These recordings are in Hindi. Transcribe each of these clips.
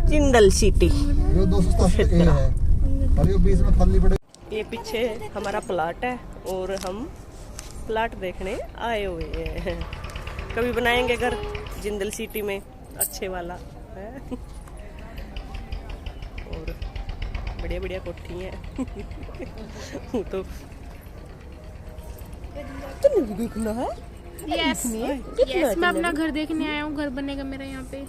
जिंदल सिटी। ये 287 है और ये 20 में खाली पड़े। ये पीछे हमारा प्लाट है और हम प्लाट देखने आए हुए हैं। कभी बनाएंगे घर जिंदल सिटी में अच्छे वाला है। और बढ़िया बढ़िया कोठी है। तो तुमने भी देखना है? यस यस, मैं अपना घर देखने आया हूँ। घर बनेगा मेरा यहाँ पे।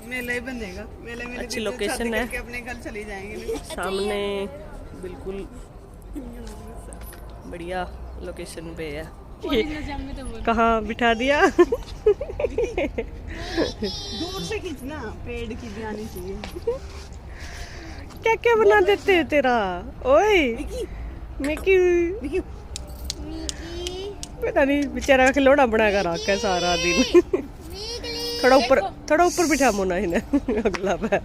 मेला ही बनेगा। मेले में अच्छी लोकेशन है। अपने घर चले जाएंगे। सामने बिल्कुल बढ़िया लोकेशन पे है। कहाँ बिठा दिया? दूर से खींचना, पेड़ की भी आनी चाहिए। क्या क्या बना देते हैं तेरा? ओए मिकी पता नहीं, बेचारा खिलौना बना कर रखा है सारा दिन। थोड़ा ऊपर बिठा मोना इन्हें। अगला पैर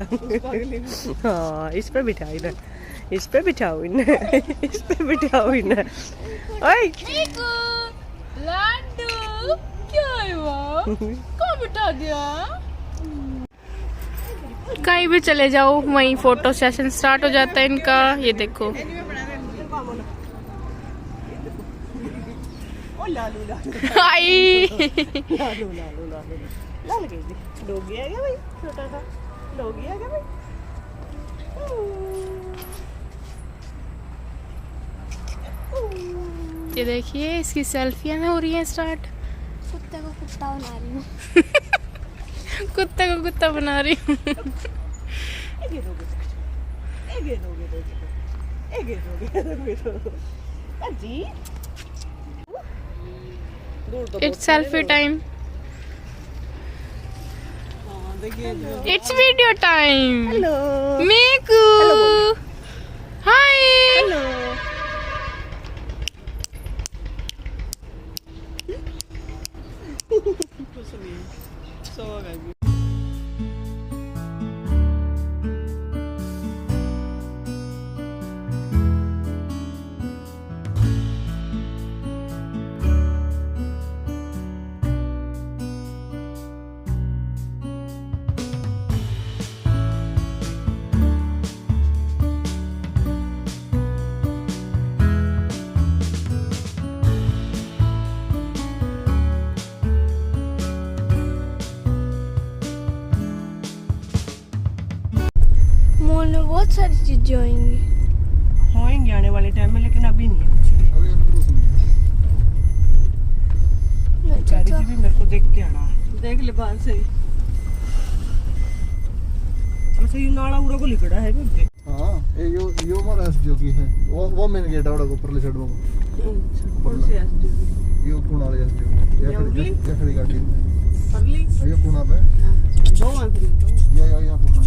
हाँ, इस पे बिठा इन्हें, इस पे बिठाओ इन्हें, इस पे बिठाओ इन्हें। ओए लाडू क्या है वो? कहाँ बिठा दिया? कहीं भी चले जाओ वहीं फोटो सेशन स्टार्ट हो जाता है इनका। ये देखो आई डोगी आ गया भाई, छोटा सा डोगी आ गया भाई। ये देखिए इसकी सेल्फियां हो रही हैं स्टार्ट। कुत्ते को कुत्ता बना रही हूँ। कुत्ते को कुत्ता बना रही हूँ। It's selfie time. It's video time. Hello Miku hi. Hello. Mall में बहुत सारी चीजें होंगी आने वाले टाइम में, लेकिन अभी नहीं है कुछ भी। अभी हम तो सुनिए बेचारी जी भी मेरे को देख के आना। देख ले बाहर से। अच्छा ये नाला उरा को लिखड़ा है क्या? हां यो हमारा एसडीओ की है। वो मेन गेट है वाला ऊपर ले साइड में। कौन सी एसडीओ? यो कुण वाले एसडीओ या खड़ी गाड़ी परली यो कुणा पे दो आंसर दो। या कुणा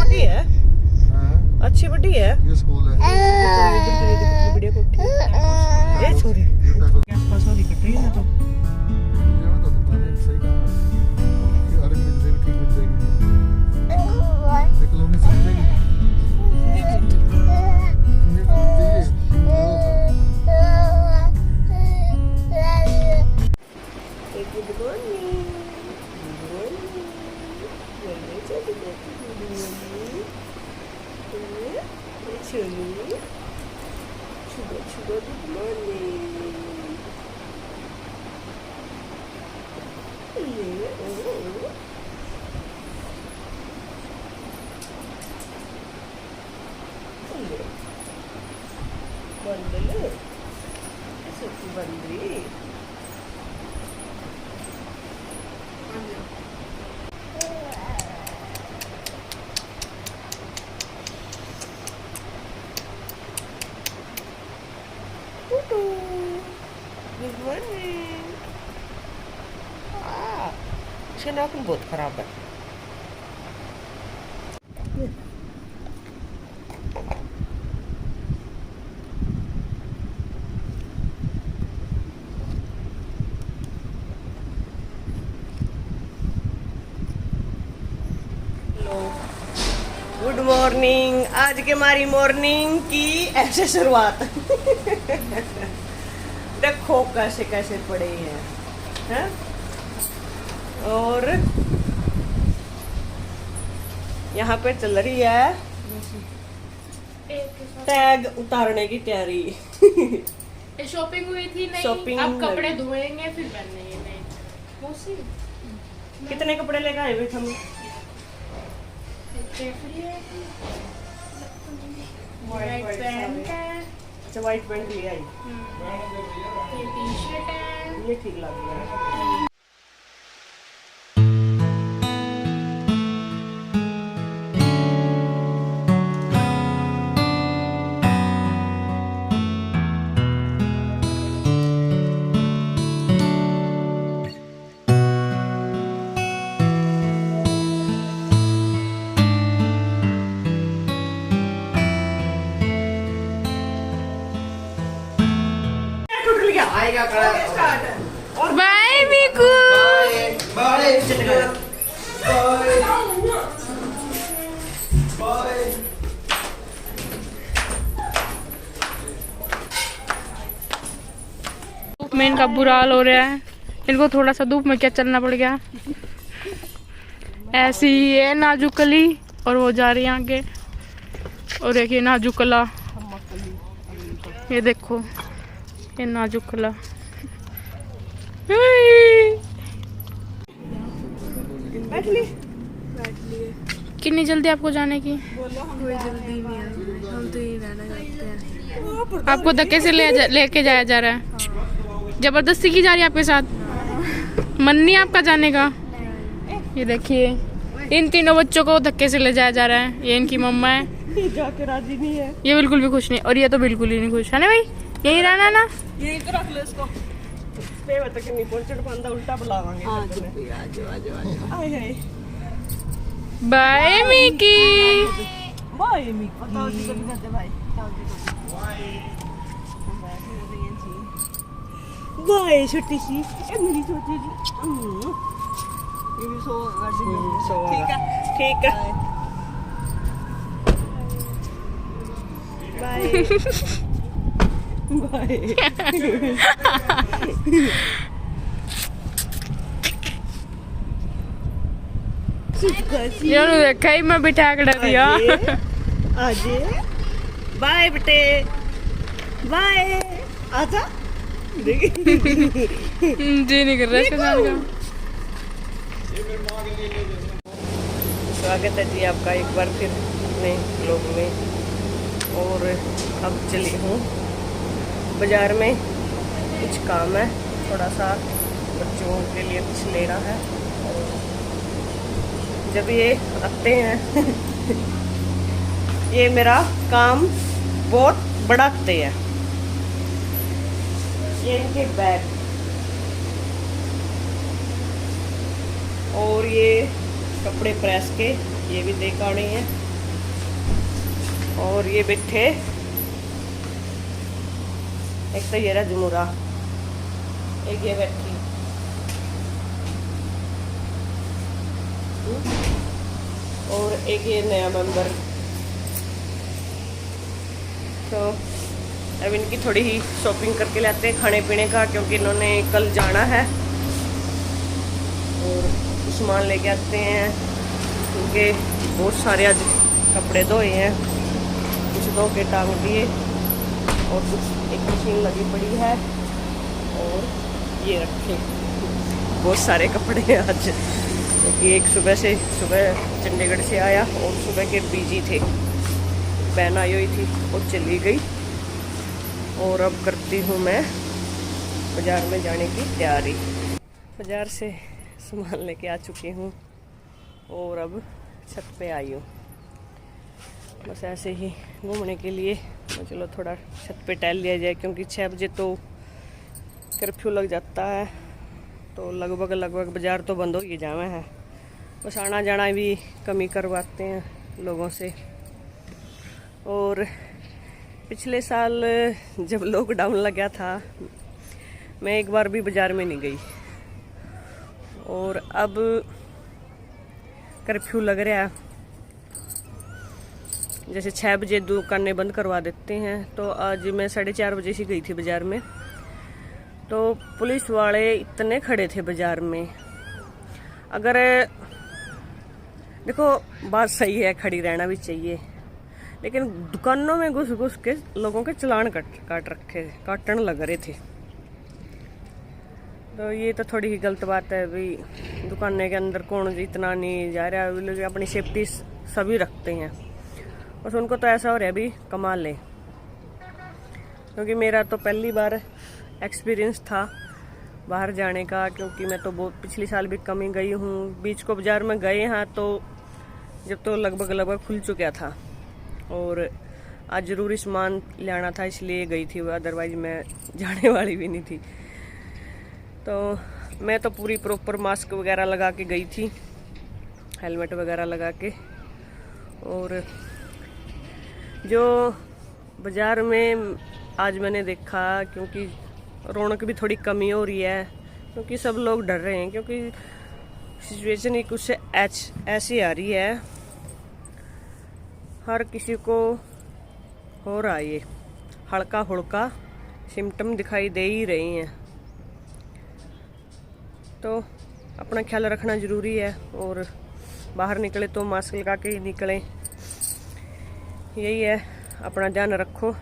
ये अच्छी बड़ी है। ये स्कूल है। बढ़िया कोठी है। ए सॉरी क्या सॉरी कट रही है ना। तो ये तो दुकान है, सही काम है। ये अरे मिल जाएगी, ठीक मिल जाएगी। एक कॉलोनी से मिल जाएगी। बंदले सच्ची बंदी। Good morning. इसका नाखून बहुत खराब है। Good morning. आज के हमारी मॉर्निंग की ऐसे शुरुआत। देखो कैसे कैसे पड़े हैं, और यहाँ पे चल रही है टैग उतारने की तैयारी। शॉपिंग हुई थी नहीं, शॉपिंग अब कपड़े धोएंगे फिर पहनेंगे। नहीं मौसी कितने कपड़े लेकर आए हुए हम? वाइट पैंट है, अच्छा वाइट पैंट ले आई, ये टी शर्ट है। ये ठीक लग रहा है। बाय मीकू। धूप में इनका बुरा हाल हो रहा है। इनको थोड़ा सा धूप में क्या चलना पड़ गया। ऐसी ही है नाजुक कली, और वो जा रही है आगे। और एक ये नाजुक कला, ये देखो ये नाजुक कला। बैठ ली। कितनी जल्दी आपको जाने की? कोई जल्दी नहीं है, हम तो यही रहना चाहते हैं। आपको धक्के से लेके जाया जा रहा है, जबरदस्ती की जा रही है आपके साथ। मन नहीं आपका जाने का। ये देखिए इन तीनों बच्चों को धक्के से ले जाया जा रहा है। ये इनकी मम्मा है, ये जाके राजी नहीं है। ये बिल्कुल भी खुश नहीं, और ये तो बिल्कुल ही नहीं खुश है ना भाई। यही रहना ना, यही तो रख लो इसको। पे तक नहीं पहुंचड़ पांदा, उल्टा बुलावांगे। हाँ जी, आजो आजो आजो। आए hi. Bye Mickey. Bye Mickey. बताओ जी कभी करते भाई। बाय छोटी सी, ए मेरी छोटी सी। ये भी सो गाड़ी में। ठीक है ठीक है। Bye bye. यार देखा ही मैं बिठा के डर दिया। आजे बाय बेटे, बाय। आजा। जी नहीं कर रहा इसके साथ का। स्वागत है जी आपका एक बार फिर अपने ब्लॉग में। और अब चली हूँ बाजार में, कुछ काम है, थोड़ा सा बच्चों के लिए कुछ लेना है। और जब ये आते हैं ये मेरा काम बहुत बढ़ाते हैं। ये इनके बैग, और ये कपड़े प्रेस के, ये भी देख आने हैं। और ये बैठे, एक तो ये रहा जुमुरा, एक ये बैठी, और एक ये नया मेंबर। तो अब इनकी थोड़ी ही शॉपिंग करके लाते हैं खाने पीने का, क्योंकि इन्होंने कल जाना है। और सामान लेके आते हैं, क्योंकि बहुत सारे आज कपड़े धोए हैं, कुछ धो के टांग दिए, और कुछ एक मशीन लगी पड़ी है। और ये रखे बहुत सारे कपड़े हैं आज, क्योंकि एक सुबह चंडीगढ़ से आया, और सुबह के बिजी थे। बहन आई हुई थी और चली गई। और अब करती हूँ मैं बाज़ार में जाने की तैयारी। बाज़ार से सामान लेके आ चुकी हूँ, और अब छत पे आई हूँ बस ऐसे ही घूमने के लिए। तो चलो थोड़ा छत पे टहल लिया जाए, क्योंकि 6 बजे तो कर्फ्यू लग जाता है। तो लगभग बाज़ार तो बंद हो ही जावे हैं, बस आना जाना भी कमी करवाते हैं। लोगों से। और पिछले साल जब लॉकडाउन लगा था मैं एक बार भी बाज़ार में नहीं गई, और अब कर्फ्यू लग रहा है, जैसे 6 बजे दुकानें बंद करवा देते हैं। तो आज मैं 4:30 बजे से गई थी बाज़ार में, तो पुलिस वाले इतने खड़े थे बाज़ार में। अगर देखो बात सही है, खड़ी रहना भी चाहिए, लेकिन दुकानों में घुस घुस के लोगों के चालान काटने लग रहे थे। तो ये तो थोड़ी ही गलत बात है भाई। दुकान के अंदर कौन इतना नहीं जा रहा है, लोग अपनी सेफ्टी सभी रखते हैं, बस उनको तो ऐसा हो रहा है भी कमा लें। क्योंकि मेरा तो पहली बार एक्सपीरियंस था बाहर जाने का, क्योंकि मैं तो बहुत पिछले साल भी कम ही गई हूँ। बीच को बाज़ार में गए हैं तो जब तो लगभग खुल चुका था, और आज ज़रूरी सामान लाना था इसलिए गई थी, अदरवाइज मैं जाने वाली भी नहीं थी। तो मैं तो पूरी प्रॉपर मास्क वगैरह लगा के गई थी, हेलमेट वगैरह लगा के। और जो बाज़ार में आज मैंने देखा, क्योंकि रौनक भी थोड़ी कमी हो रही है, क्योंकि सब लोग डर रहे हैं, क्योंकि सिचुएशन ही कुछ ऐसी आ रही है, हर किसी को हो रहा है ये हल्का हुल्का सिम्टम दिखाई दे ही रही हैं। तो अपना ख्याल रखना ज़रूरी है, और बाहर निकले तो मास्क लगा के ही निकलें। यही है, अपना ध्यान रखो,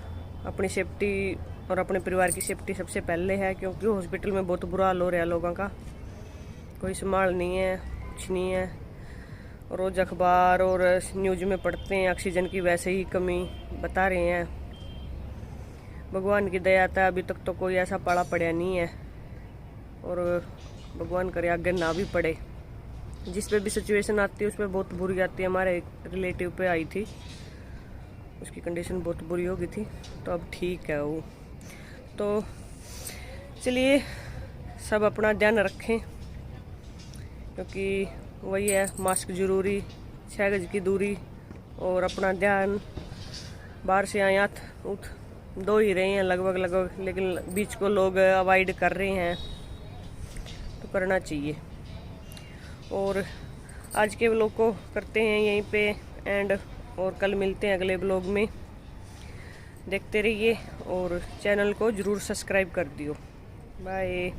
अपनी सेफ्टी और अपने परिवार की सेफ्टी सबसे पहले है। क्योंकि हॉस्पिटल में बहुत बुरा हाल हो रहा है लोगों का, कोई संभाल नहीं है, कुछ नहीं है। रोज़ अखबार और न्यूज़ में पढ़ते हैं ऑक्सीजन की वैसे ही कमी बता रहे हैं। भगवान की दया था अभी तक तो कोई ऐसा पाला पड़ा नहीं है, और भगवान करे आगे ना भी पड़े। जिस पे भी सिचुएशन आती है उस पर बहुत बुरी आती है। हमारे रिलेटिव पे आई थी, उसकी कंडीशन बहुत बुरी हो गई थी, तो अब ठीक है वो। तो चलिए सब अपना ध्यान रखें, क्योंकि वही है, मास्क ज़रूरी, 6 गज की दूरी, और अपना ध्यान। बाहर से आए हाथ उठ धो ही रहे हैं लगभग, लेकिन बीच को लोग अवॉइड कर रहे हैं, तो करना चाहिए। और आज के व्लॉग को करते हैं यहीं पे एंड, और कल मिलते हैं अगले व्लॉग में। देखते रहिए और चैनल को ज़रूर सब्सक्राइब कर दियो। बाय।